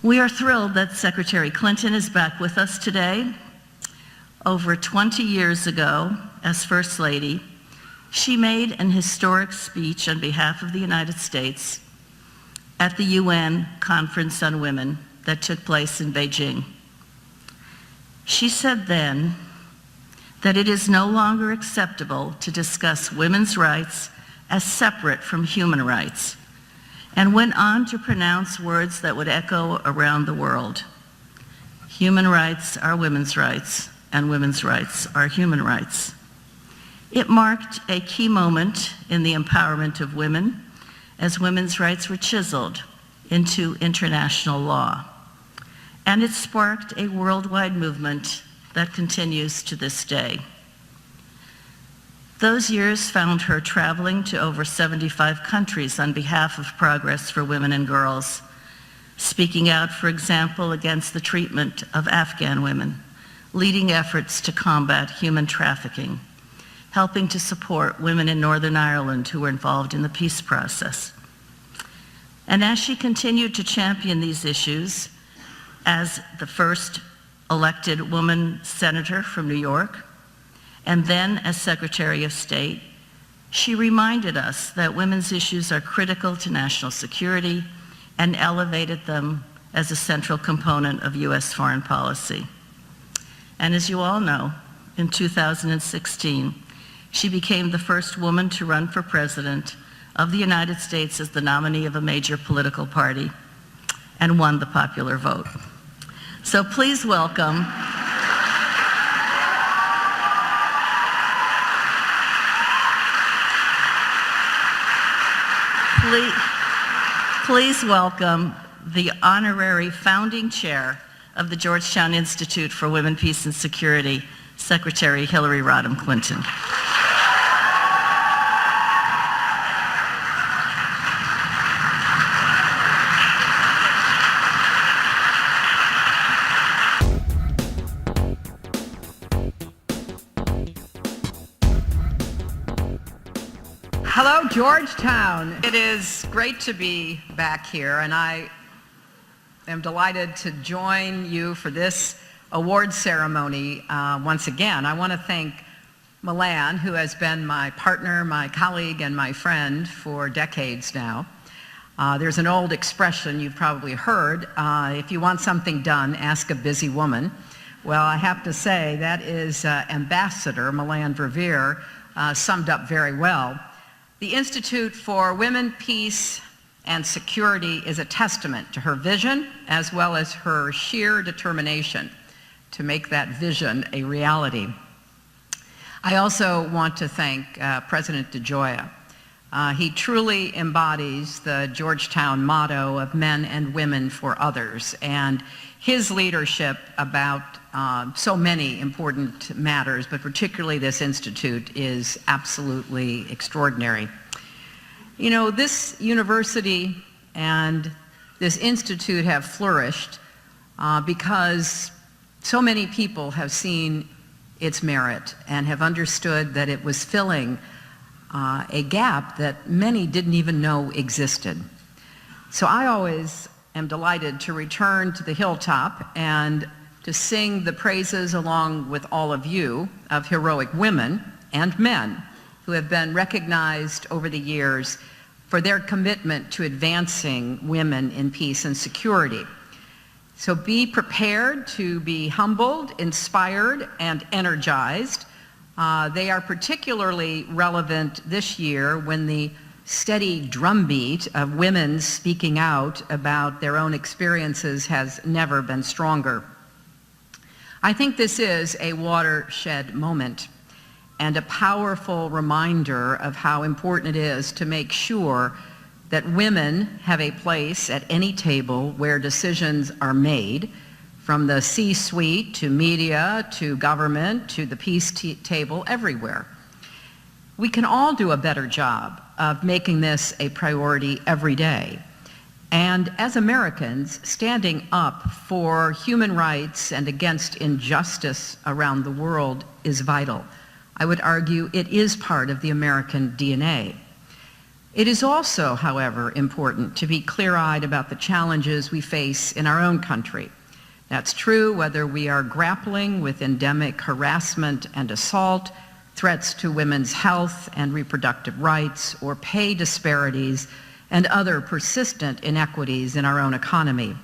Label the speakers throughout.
Speaker 1: We are thrilled that Secretary Clinton is back with us today. Over 20 years ago, as First Lady, she made an historic speech on behalf of the United States at the UN Conference on Women that took place in Beijing. She said then that it is no longer acceptable to discuss women's rights as separate from human rights, and went on to pronounce words that would echo around the world. Human rights are women's rights, and women's rights are human rights. It marked a key moment in the empowerment of women as women's rights were chiseled into international law. And it sparked a worldwide movement that continues to this day. Those years found her traveling to over 75 countries on behalf of progress for women and girls, speaking out, for example, against the treatment of Afghan women, leading efforts to combat human trafficking, helping to support women in Northern Ireland who were involved in the peace process. And as she continued to champion these issues, as the first elected woman senator from New York, and then as Secretary of State, she reminded us that women's issues are critical to national security and elevated them as a central component of U.S. foreign policy. And as you all know, in 2016, she became the first woman to run for president of the United States as the nominee of a major political party and won the popular vote. So please welcome Please welcome the honorary founding chair of the Georgetown Institute for Women, Peace, and Security, Secretary Hillary Rodham Clinton.
Speaker 2: Hello, Georgetown. It is great to be back here, and I am delighted to join you for this award ceremony once again. I want to thank Milan, who has been my partner, my colleague, and my friend for decades now. There's an old expression you've probably heard, if you want something done, ask a busy woman. Well, I have to say that is Ambassador Milan Verveer summed up very well. The Institute for Women, Peace, and Security is a testament to her vision as well as her sheer determination to make that vision a reality. I also want to thank President DeGioia. He truly embodies the Georgetown motto of men and women for others, and his leadership about so many important matters, but particularly this institute, is absolutely extraordinary. You know, this university and this institute have flourished because so many people have seen its merit and have understood that it was filling a gap that many didn't even know existed. So I always am delighted to return to the hilltop and to sing the praises along with all of you of heroic women and men who have been recognized over the years for their commitment to advancing women in peace and security. So be prepared to be humbled, inspired, and energized. They are particularly relevant this year when the steady drumbeat of women speaking out about their own experiences has never been stronger. I think this is a watershed moment and a powerful reminder of how important it is to make sure that women have a place at any table where decisions are made, from the C-suite to media to government to the peace table, everywhere. We can all do a better job of making this a priority every day. And as Americans, standing up for human rights and against injustice around the world is vital. I would argue it is part of the American DNA. It is also, however, important to be clear-eyed about the challenges we face in our own country. That's true whether we are grappling with endemic harassment and assault, threats to women's health and reproductive rights, or pay disparities and other persistent inequities in our own economy.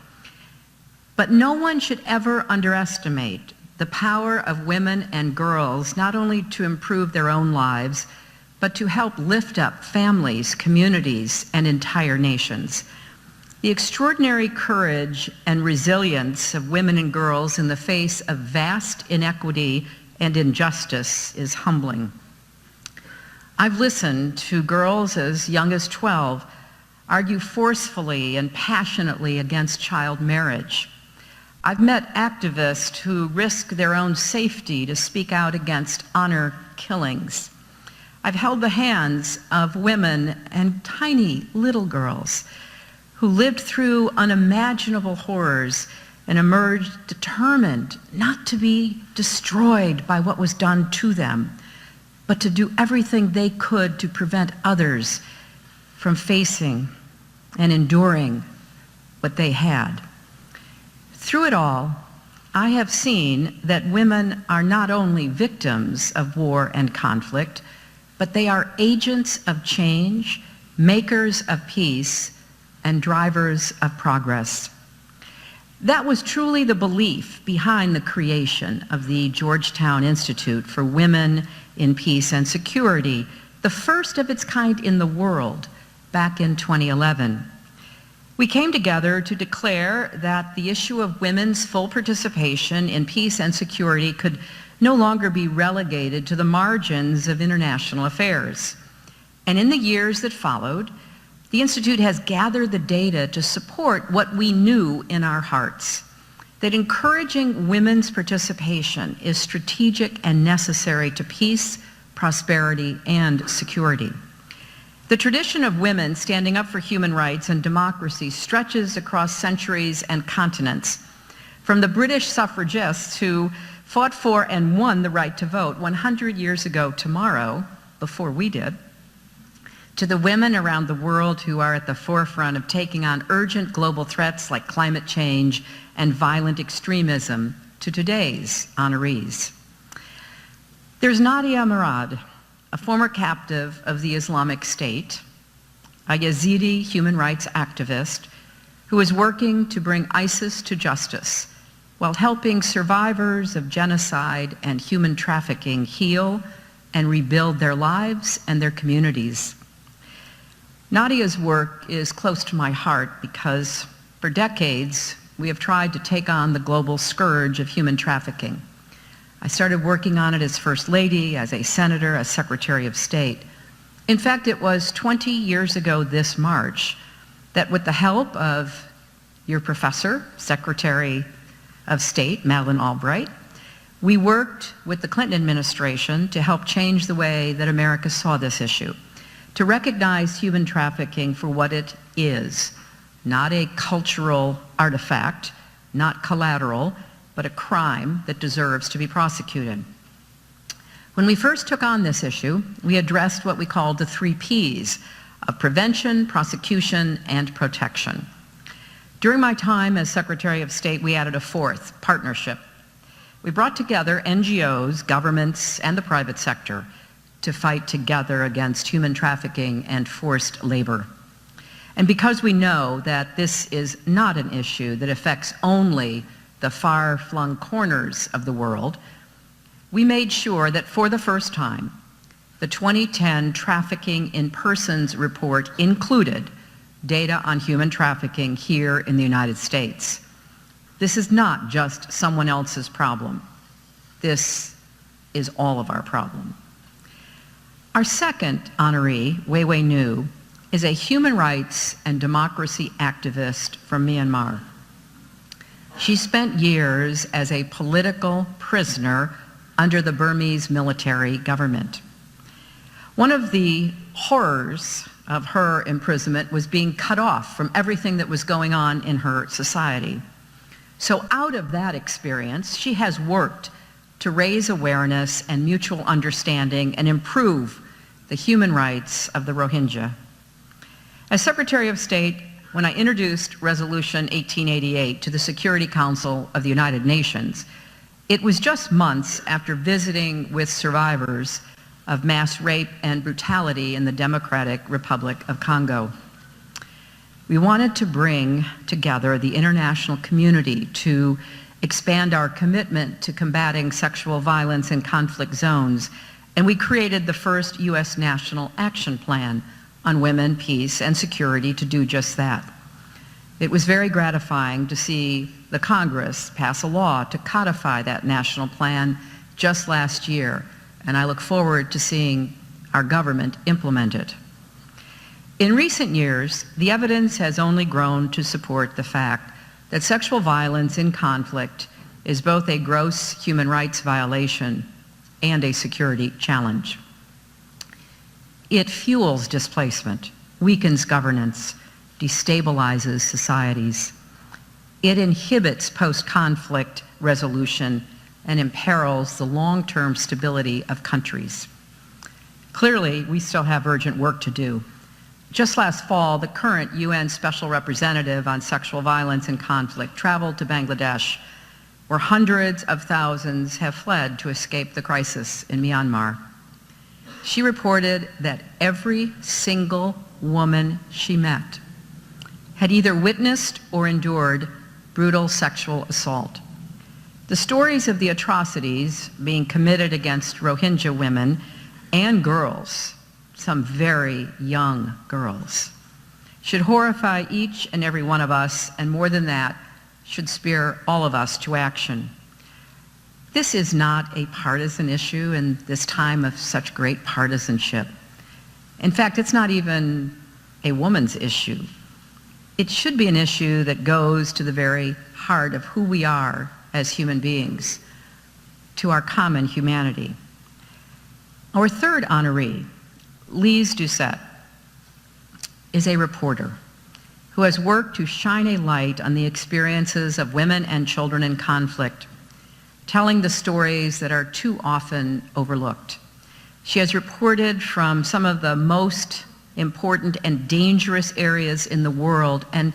Speaker 2: But no one should ever underestimate the power of women and girls not only to improve their own lives, but to help lift up families, communities, and entire nations. The extraordinary courage and resilience of women and girls in the face of vast inequity and injustice is humbling. I've listened to girls as young as 12 argue forcefully and passionately against child marriage. I've met activists who risk their own safety to speak out against honor killings. I've held the hands of women and tiny little girls who lived through unimaginable horrors and emerged determined not to be destroyed by what was done to them, but to do everything they could to prevent others from facing and enduring what they had. Through it all, I have seen that women are not only victims of war and conflict, but they are agents of change, makers of peace, and drivers of progress. That was truly the belief behind the creation of the Georgetown Institute for Women in Peace and Security, the first of its kind in the world, back in 2011. We came together to declare that the issue of women's full participation in peace and security could no longer be relegated to the margins of international affairs. And in the years that followed, the Institute has gathered the data to support what we knew in our hearts, that encouraging women's participation is strategic and necessary to peace, prosperity, and security. The tradition of women standing up for human rights and democracy stretches across centuries and continents, from the British suffragists who fought for and won the right to vote 100 years ago tomorrow, before we did, to the women around the world who are at the forefront of taking on urgent global threats like climate change and violent extremism, to today's honorees. There's Nadia Murad, a former captive of the Islamic State, a Yazidi human rights activist who is working to bring ISIS to justice while helping survivors of genocide and human trafficking heal and rebuild their lives and their communities. Nadia's work is close to my heart because for decades we have tried to take on the global scourge of human trafficking. I started working on it as First Lady, as a Senator, as Secretary of State. In fact, it was 20 years ago this March that with the help of your professor, Secretary of State, Madeleine Albright, we worked with the Clinton administration to help change the way that America saw this issue, to recognize human trafficking for what it is, not a cultural artifact, not collateral, but a crime that deserves to be prosecuted. When we first took on this issue, we addressed what we called the 3 Ps of prevention, prosecution, and protection. During my time as Secretary of State, we added a 4th, partnership. We brought together NGOs, governments, and the private sector to fight together against human trafficking and forced labor. And because we know that this is not an issue that affects only the far-flung corners of the world, we made sure that for the first time, the 2010 Trafficking in Persons report included data on human trafficking here in the United States. This is not just someone else's problem. This is all of our problem. Our second honoree, Weiwei Nu, is a human rights and democracy activist from Myanmar. She spent years as a political prisoner under the Burmese military government. One of the horrors of her imprisonment was being cut off from everything that was going on in her society. So out of that experience, she has worked to raise awareness and mutual understanding and improve the human rights of the Rohingya. As Secretary of State, when I introduced Resolution 1888 to the Security Council of the United Nations, it was just months after visiting with survivors of mass rape and brutality in the Democratic Republic of Congo. We wanted to bring together the international community to expand our commitment to combating sexual violence in conflict zones, and we created the first U.S. National Action Plan on Women, Peace, and Security to do just that. It was very gratifying to see the Congress pass a law to codify that national plan just last year, and I look forward to seeing our government implement it. In recent years, the evidence has only grown to support the fact that sexual violence in conflict is both a gross human rights violation and a security challenge. It fuels displacement, weakens governance, destabilizes societies. It inhibits post-conflict resolution and imperils the long-term stability of countries. Clearly, we still have urgent work to do. Just last fall, the current UN Special Representative on Sexual Violence in Conflict traveled to Bangladesh, where hundreds of thousands have fled to escape the crisis in Myanmar. She reported that every single woman she met had either witnessed or endured brutal sexual assault. The stories of the atrocities being committed against Rohingya women and girls, some very young girls, should horrify each and every one of us, and more than that, should spur all of us to action. This is not a partisan issue in this time of such great partisanship. In fact, it's not even a woman's issue. It should be an issue that goes to the very heart of who we are as human beings, to our common humanity. Our third honoree, Lise Doucette, is a reporter who has worked to shine a light on the experiences of women and children in conflict, telling the stories that are too often overlooked. She has reported from some of the most important and dangerous areas in the world, and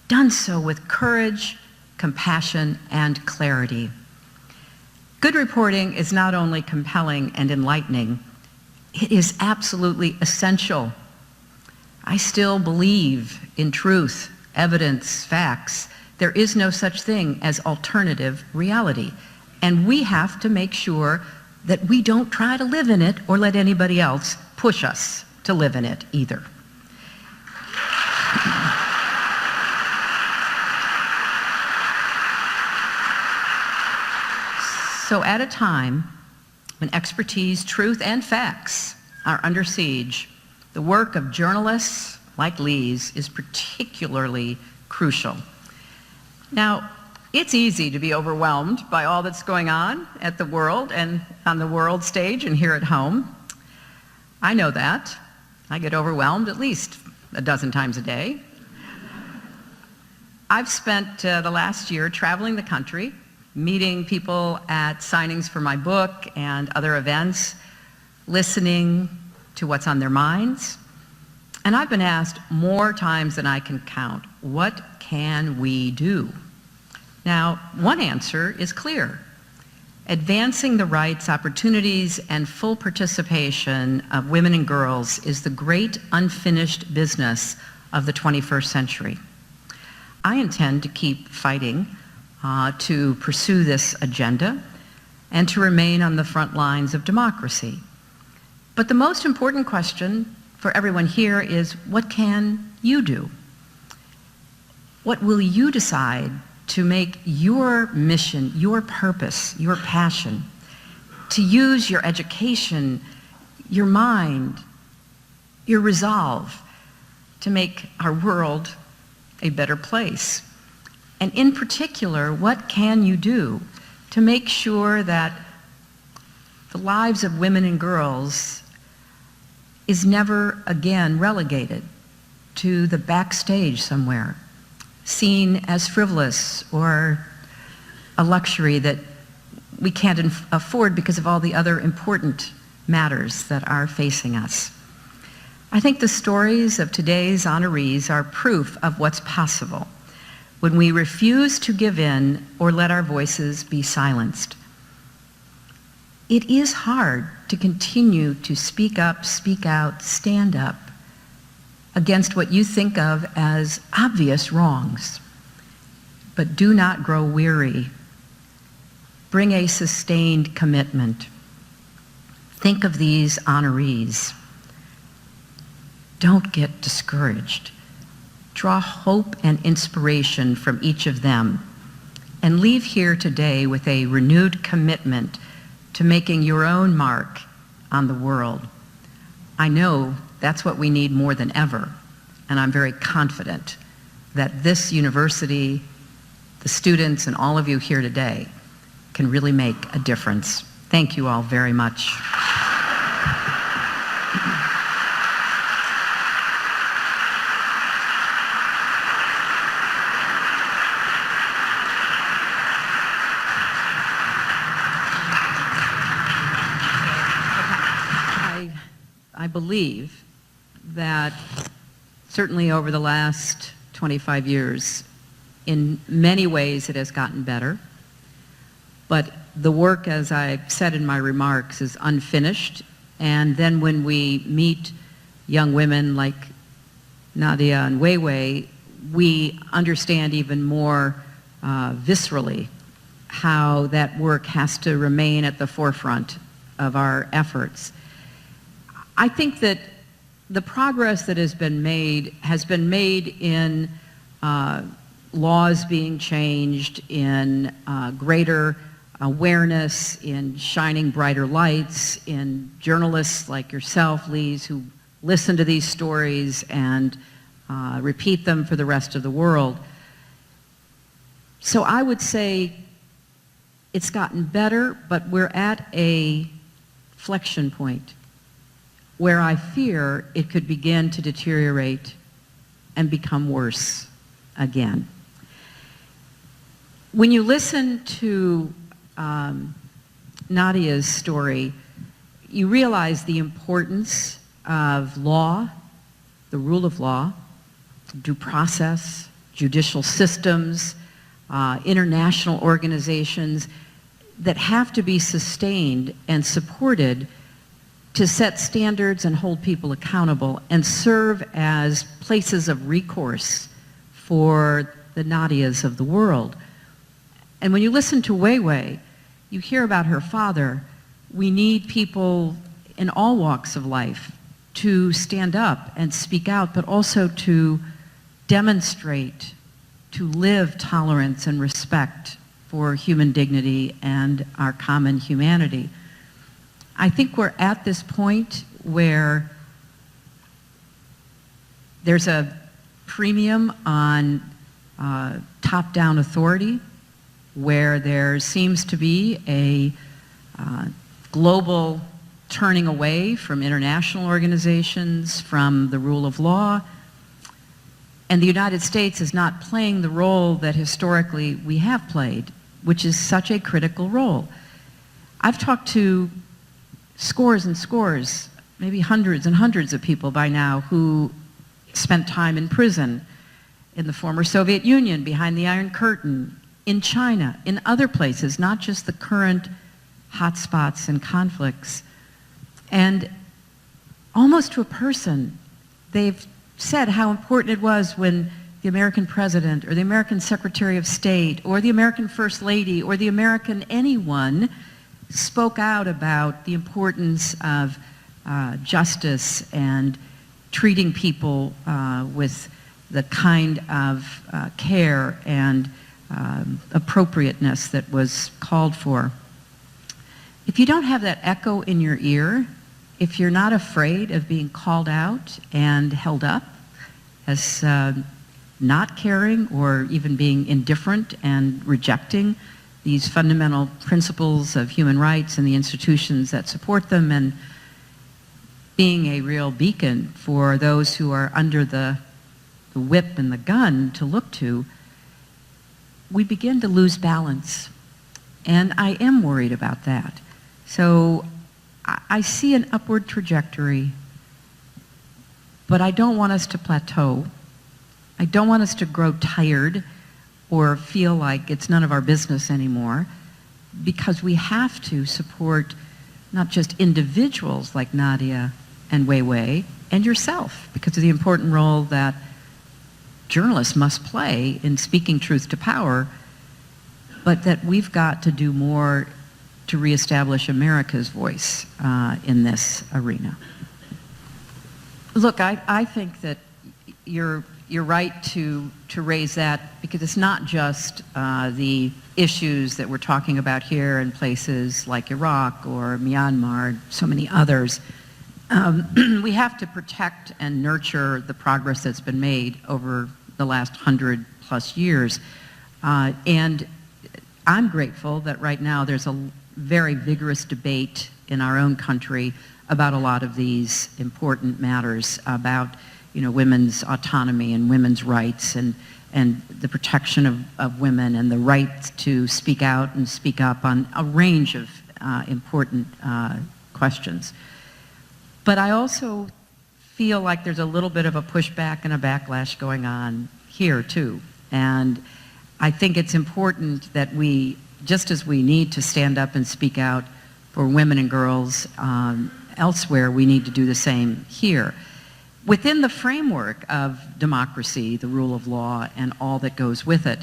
Speaker 2: done so with courage, compassion, and clarity. Good reporting is not only compelling and enlightening, it is absolutely essential. I still believe in truth, evidence, facts. There is no such thing as alternative reality. And we have to make sure that we don't try to live in it or let anybody else push us to live in it either. So at a time when expertise, truth, and facts are under siege, the work of journalists like Lise is particularly crucial. Now, it's easy to be overwhelmed by all that's going on at the world and on the world stage and here at home. I know that. I get overwhelmed at least a dozen times a day. I've spent the last year traveling the country, meeting people at signings for my book and other events, listening to what's on their minds. And I've been asked more times than I can count, what can we do? Now, one answer is clear. Advancing the rights, opportunities, and full participation of women and girls is the great unfinished business of the 21st century. I intend to keep fighting to pursue this agenda and to remain on the front lines of democracy. But the most important question for everyone here is, what can you do? What will you decide to make your mission, your purpose, your passion, to use your education, your mind, your resolve to make our world a better place? And in particular, what can you do to make sure that the lives of women and girls is never again relegated to the backstage somewhere, seen as frivolous or a luxury that we can't afford because of all the other important matters that are facing us? I think the stories of today's honorees are proof of what's possible when we refuse to give in or let our voices be silenced. It is hard to continue to speak up, speak out, stand up against what you think of as obvious wrongs. But do not grow weary. Bring a sustained commitment. Think of these honorees. Don't get discouraged. Draw hope and inspiration from each of them, and leave here today with a renewed commitment to making your own mark on the world. I know that's what we need more than ever, and I'm very confident that this university, the students, and all of you here today can really make a difference. Thank you all very much. I believe that certainly over the last 25 years, in many ways it has gotten better, but the work, as I said in my remarks, is unfinished. And then when we meet young women like Nadia and Weiwei, we understand even more viscerally how that work has to remain at the forefront of our efforts. I think that the progress that has been made in laws being changed, in greater awareness, in shining brighter lights, in journalists like yourself, Lise, who listen to these stories and repeat them for the rest of the world. So I would say it's gotten better, but we're at a inflection point where I fear it could begin to deteriorate and become worse again. When you listen to Nadia's story, you realize the importance of law, the rule of law, due process, judicial systems, international organizations that have to be sustained and supported to set standards and hold people accountable and serve as places of recourse for the Nadias of the world. And when you listen to Weiwei, you hear about her father. We need people in all walks of life to stand up and speak out, but also to demonstrate, to live tolerance and respect for human dignity and our common humanity. I think we're at this point where there's a premium on top-down authority, where there seems to be a global turning away from international organizations, from the rule of law, and the United States is not playing the role that historically we have played, which is such a critical role. I've talked to scores and scores, maybe hundreds and hundreds of people by now who spent time in prison in the former Soviet Union, behind the Iron Curtain, in China, in other places, not just the current hotspots and conflicts. And almost to a person, they've said how important it was when the American president or the American Secretary of State or the American First Lady or the American anyone spoke out about the importance of justice and treating people with the kind of care and appropriateness that was called for. If you don't have that echo in your ear, if you're not afraid of being called out and held up as not caring or even being indifferent and rejecting these fundamental principles of human rights and the institutions that support them, and being a real beacon for those who are under the whip and the gun to look to, we begin to lose balance. And I am worried about that. So I see an upward trajectory. But I don't want us to plateau. I don't want us to grow tired or feel like it's none of our business anymore, because we have to support not just individuals like Nadia and Weiwei and yourself, because of the important role that journalists must play in speaking truth to power, but that we've got to do more to reestablish America's voice in this arena. Look, I think that you're right to raise that, because it's not just the issues that we're talking about here in places like Iraq or Myanmar, so many others. We have to protect and nurture the progress that's been made over the last 100+ years. And I'm grateful that right now there's a very vigorous debate in our own country about a lot of these important matters about, you know, women's autonomy and women's rights and the protection of women and the right to speak out and speak up on a range of important questions. But I also feel like there's a little bit of a pushback and a backlash going on here too. And I think it's important that we, just as we need to stand up and speak out for women and girls elsewhere, we need to do the same here, within the framework of democracy, the rule of law, and all that goes with it.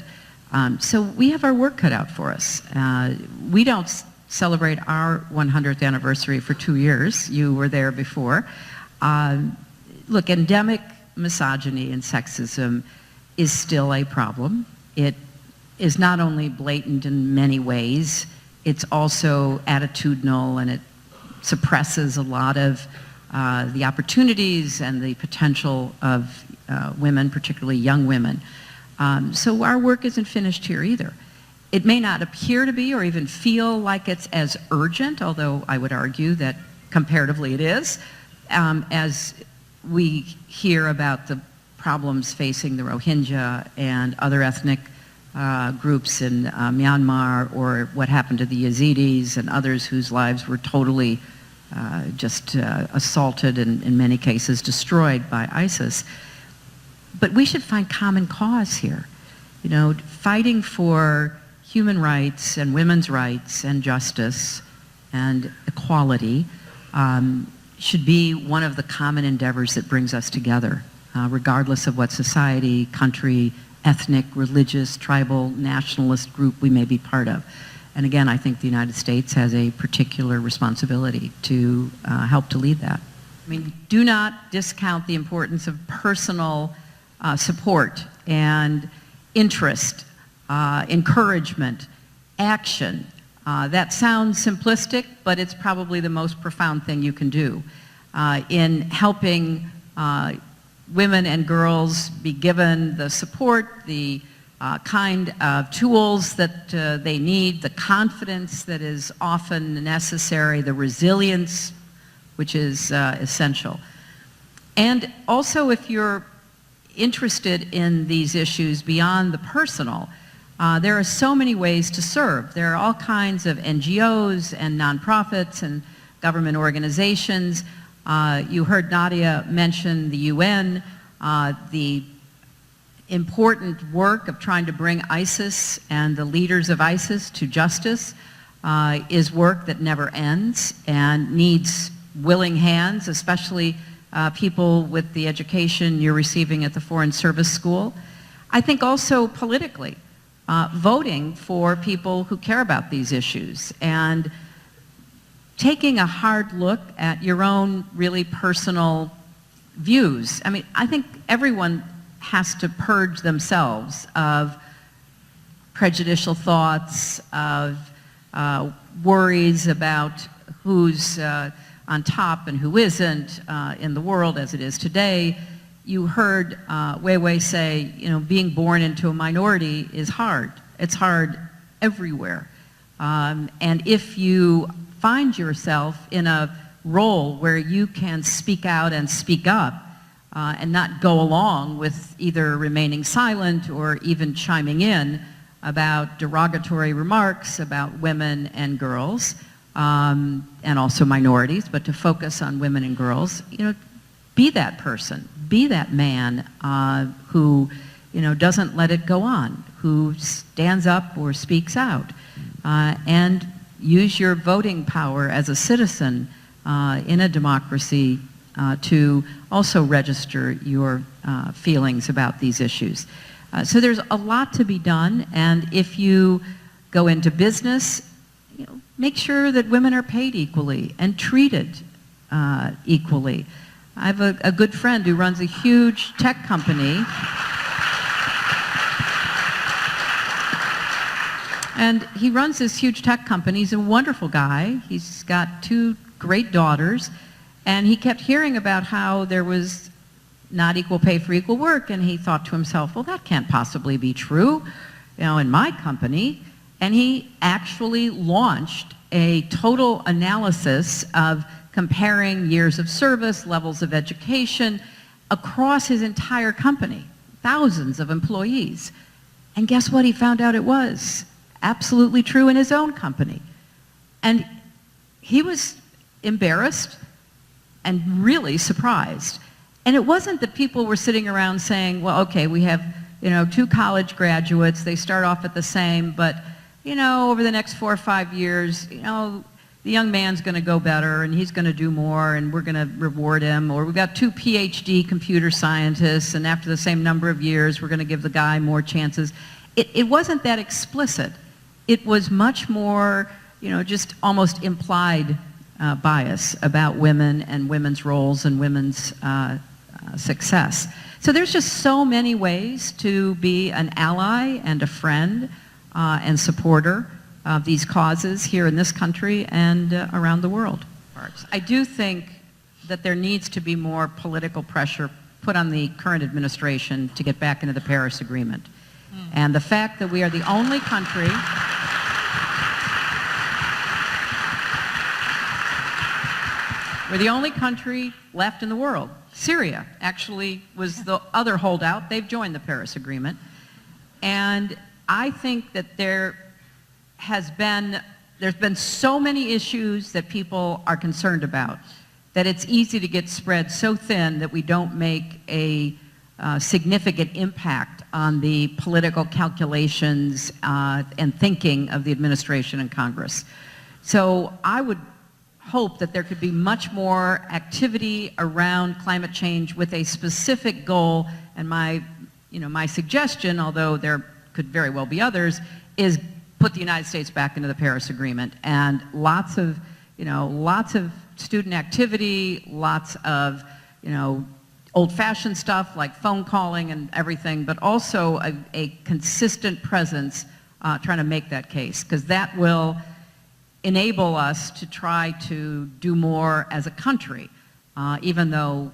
Speaker 2: So we have our work cut out for us. We don't celebrate our 100th anniversary for 2 years. You were there before. Look, endemic misogyny and sexism is still a problem. It is not only blatant in many ways, it's also attitudinal, and it suppresses a lot of the opportunities and the potential of women, particularly young women. So our work isn't finished here either. It may not appear to be or even feel like it's as urgent, although I would argue that comparatively it is, as we hear about the problems facing the Rohingya and other ethnic groups in Myanmar, or what happened to the Yazidis and others whose lives were totally just assaulted and in many cases destroyed by ISIS. But we should find common cause here. You know, fighting for human rights and women's rights and justice and equality should be one of the common endeavors that brings us together, regardless of what society, country, ethnic, religious, tribal, nationalist group we may be part of. And again, I think the United States has a particular responsibility to help to lead that. I mean, do not discount the importance of personal support and interest, encouragement, action. That sounds simplistic, but it's probably the most profound thing you can do in helping women and girls be given the support, the kind of tools that they need, the confidence that is often necessary, the resilience, which is essential. And also, if you're interested in these issues beyond the personal, there are so many ways to serve. There are all kinds of NGOs and nonprofits and government organizations. You heard Nadia mention the UN, the important work of trying to bring ISIS and the leaders of ISIS to justice is work that never ends and needs willing hands, especially people with the education you're receiving at the Foreign Service School. I think also politically, voting for people who care about these issues and taking a hard look at your own really personal views. I mean, I think everyone has to purge themselves of prejudicial thoughts, of worries about who's on top and who isn't in the world as it is today. You heard Weiwei say, you know, being born into a minority is hard. It's hard everywhere. And if you find yourself in a role where you can speak out and speak up and not go along with either remaining silent or even chiming in about derogatory remarks about women and girls, and also minorities, but to focus on women and girls, you know, be that person.
Speaker 3: be that man who, doesn't let it go on, who stands up or speaks out, and use your voting power as a citizen in a democracy to also register your feelings about these issues. So there's a lot to be done, and if you go into business, make sure that women are paid equally and treated equally. I have a good friend who runs a huge tech company, and he runs this huge tech company. He's a wonderful guy. He's got 2 great daughters, and he kept hearing about how there was not equal pay for equal work, and he thought to himself, well, that can't possibly be true, in my company. And he actually launched a total analysis of comparing years of service, levels of education across his entire company, thousands of employees. And guess what? He found out it was absolutely true in his own company. And he was embarrassed and really surprised. And it wasn't that people were sitting around saying, well, okay, we have, 2 college graduates, they start off at the same, but, over the next 4 or 5 years, the young man's going to go better and he's going to do more and we're going to reward him. Or we've got 2 PhD computer scientists and after the same number of years, we're going to give the guy more chances. It wasn't that explicit. It was much more, just almost implied bias about women and women's roles and women's success. So there's just so many ways to be an ally and a friend and supporter of these causes here in this country and around the world. I do think that there needs to be more political pressure put on the current administration to get back into the Paris Agreement. And the fact that we are the only country left in the world. Syria actually was the other holdout. They've joined the Paris Agreement. And I think that there's been so many issues that people are concerned about that it's easy to get spread so thin that we don't make a significant impact on the political calculations and thinking of the administration and Congress. So I would hope that there could be much more activity around climate change with a specific goal, and my suggestion, although there could very well be others, is put the United States back into the Paris Agreement, and lots of student activity, lots of, old-fashioned stuff like phone calling and everything, but also a consistent presence trying to make that case, because that will enable us to try to do more as a country, even though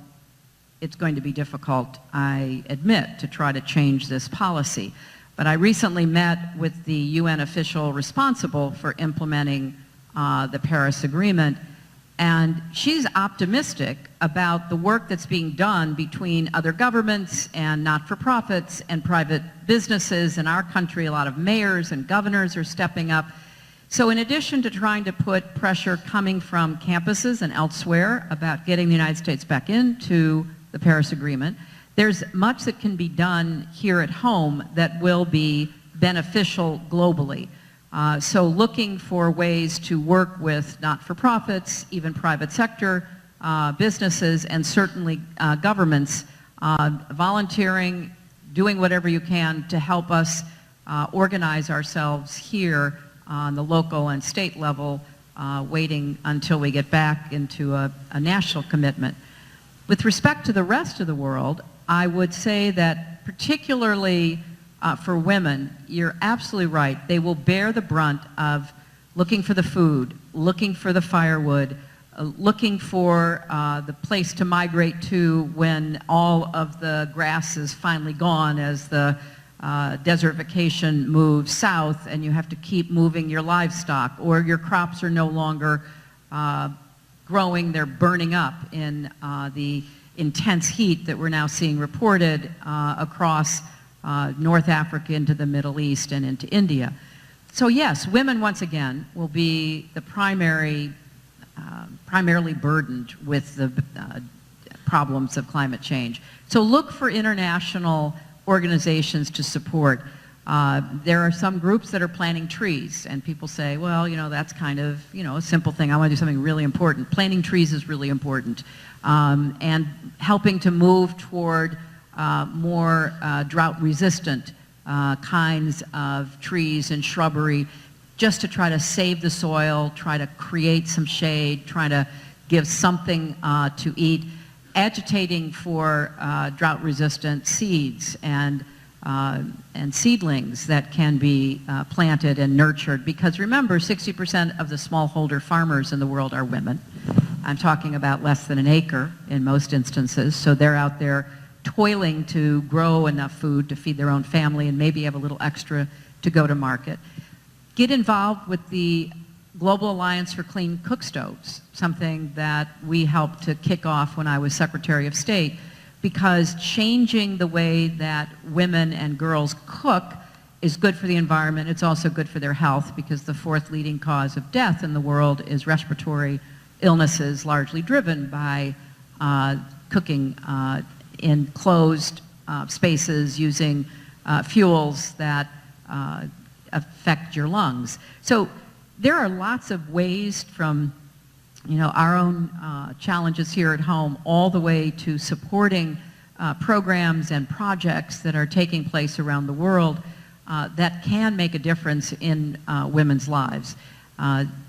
Speaker 3: it's going to be difficult, I admit, to try to change this policy. But I recently met with the UN official responsible for implementing the Paris Agreement, and she's optimistic about the work that's being done between other governments and not-for-profits and private businesses in our country. A lot of mayors and governors are stepping up. So in addition to trying to put pressure coming from campuses and elsewhere about getting the United States back into the Paris Agreement, there's much that can be done here at home that will be beneficial globally. So looking for ways to work with not-for-profits, even private sector businesses, and certainly governments, volunteering, doing whatever you can to help us organize ourselves here on the local and state level, waiting until we get back into a national commitment. With respect to the rest of the world, I would say that particularly for women, you're absolutely right. They will bear the brunt of looking for the food, looking for the firewood, looking for the place to migrate to when all of the grass is finally gone as the desertification moves south and you have to keep moving your livestock, or your crops are no longer growing, they're burning up in the intense heat that we're now seeing reported across North Africa into the Middle East and into India. So yes, women once again will be the primarily burdened with the problems of climate change. So look for international organizations to support. There are some groups that are planting trees, and people say, well, that's kind of, a simple thing. I want to do something really important. Planting trees is really important. And helping to move toward more drought-resistant kinds of trees and shrubbery, just to try to save the soil, try to create some shade, try to give something to eat, agitating for drought-resistant seeds and seedlings that can be planted and nurtured. Because remember, 60% of the smallholder farmers in the world are women. I'm talking about less than an acre in most instances, so they're out there toiling to grow enough food to feed their own family and maybe have a little extra to go to market. Get involved with the Global Alliance for Clean Cook Stoves, something that we helped to kick off when I was Secretary of State, because changing the way that women and girls cook is good for the environment. It's also good for their health, because the fourth leading cause of death in the world is respiratory illnesses, largely driven by cooking in closed spaces using fuels that affect your lungs. So there are lots of ways, from our own challenges here at home all the way to supporting programs and projects that are taking place around the world that can make a difference in women's lives.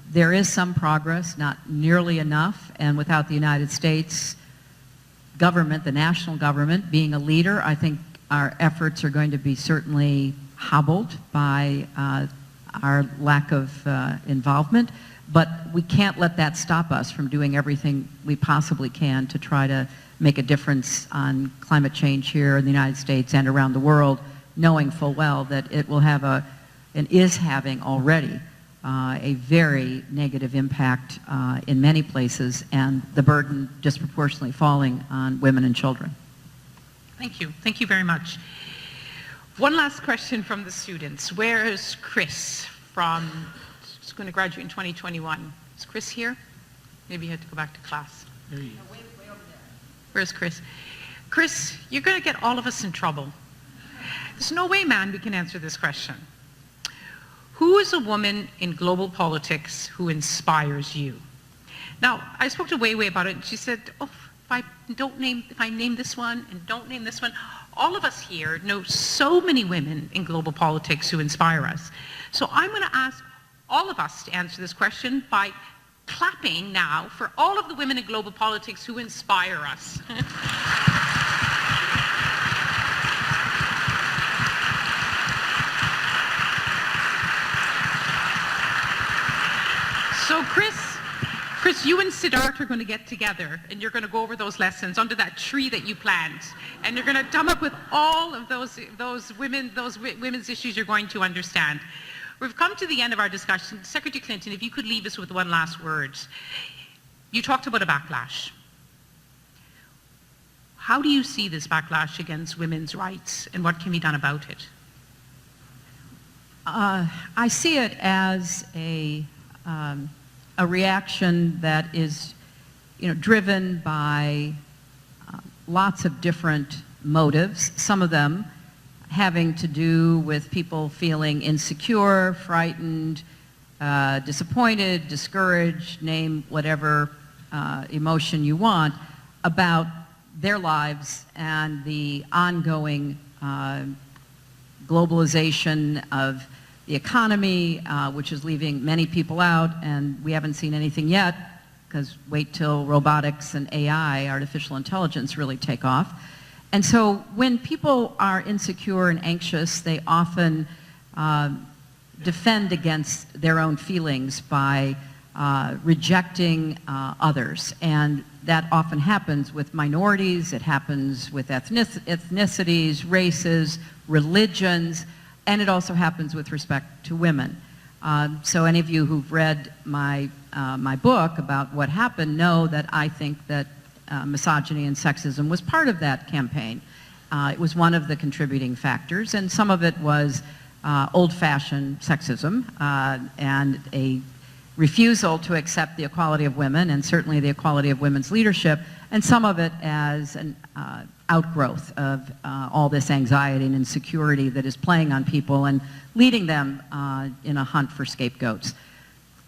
Speaker 3: There is some progress, not nearly enough, and without the United States government, the national government, being a leader, I think our efforts are going to be certainly hobbled by our lack of involvement. But we can't let that stop us from doing everything we possibly can to try to make a difference on climate change here in the United States and around the world, knowing full well that it will have and is having already a very negative impact in many places, and the burden disproportionately falling on women and children.
Speaker 4: Thank you. Thank you very much. One last question from the students. Where is Chris from? He's going to graduate in 2021. Is Chris here? Maybe he had to go back to class.
Speaker 5: There he is.
Speaker 4: Where's Chris? Chris, you're going to get all of us in trouble. There's no way, man, we can answer this question. Who is a woman in global politics who inspires you? Now, I spoke to Wei Wei about it, and she said, oh, if I name this one and don't name this one, all of us here know so many women in global politics who inspire us. So I'm going to ask all of us to answer this question by clapping now for all of the women in global politics who inspire us. So Chris, you and Siddharth are going to get together, and you're going to go over those lessons under that tree that you plant, and you're going to come up with all of those women's issues you're going to understand. We've come to the end of our discussion. Secretary Clinton, if you could leave us with one last word. You talked about a backlash. How do you see this backlash against women's rights, and what can be done about it?
Speaker 3: I see it as a reaction that is, driven by lots of different motives. Some of them having to do with people feeling insecure, frightened, disappointed, discouraged, name whatever emotion you want, about their lives and the ongoing globalization of the economy, which is leaving many people out, and we haven't seen anything yet, because wait till robotics and AI, artificial intelligence, really take off. And so when people are insecure and anxious, they often defend against their own feelings by rejecting others. And that often happens with minorities, it happens with ethnicities, races, religions, and it also happens with respect to women. So any of you who've read my book about what happened know that I think that misogyny and sexism was part of that campaign. It was one of the contributing factors, and some of it was old-fashioned sexism and a refusal to accept the equality of women and certainly the equality of women's leadership, and some of it as an outgrowth of all this anxiety and insecurity that is playing on people and leading them in a hunt for scapegoats.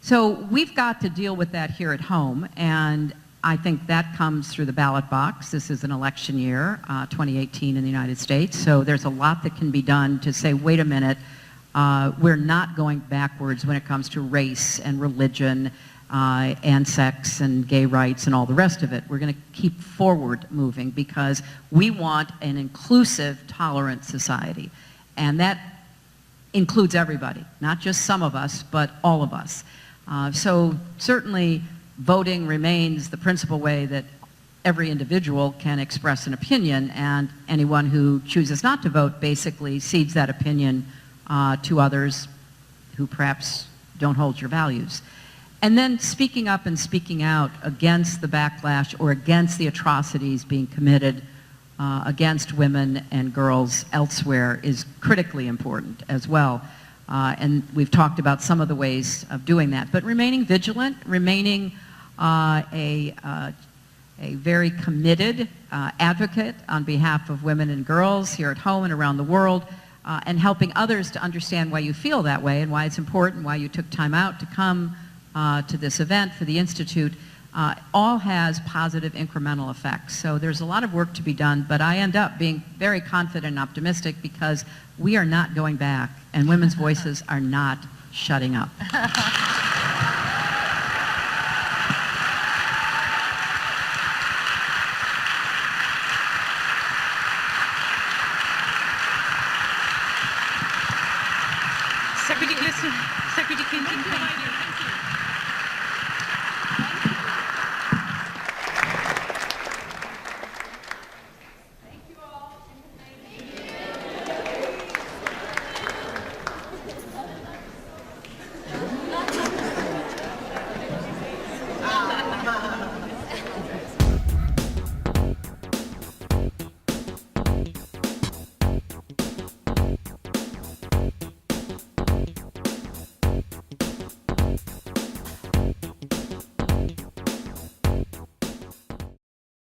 Speaker 3: So we've got to deal with that here at home, and I think that comes through the ballot box. This is an election year, 2018 in the United States, so there's a lot that can be done to say, wait a minute, we're not going backwards when it comes to race and religion and sex and gay rights and all the rest of it. We're going to keep forward moving because we want an inclusive, tolerant society. And that includes everybody, not just some of us, but all of us. So certainly voting remains the principal way that every individual can express an opinion, and anyone who chooses not to vote basically cedes that opinion to others who perhaps don't hold your values. And then speaking up and speaking out against the backlash or against the atrocities being committed against women and girls elsewhere is critically important as well. And we've talked about some of the ways of doing that. But remaining vigilant, remaining a very committed advocate on behalf of women and girls here at home and around the world, and helping others to understand why you feel that way and why it's important, why you took time out to come to this event for the Institute, all has positive incremental effects. So there's a lot of work to be done, but I end up being very confident and optimistic because we are not going back and women's voices are not shutting up.
Speaker 4: Secretary Clinton,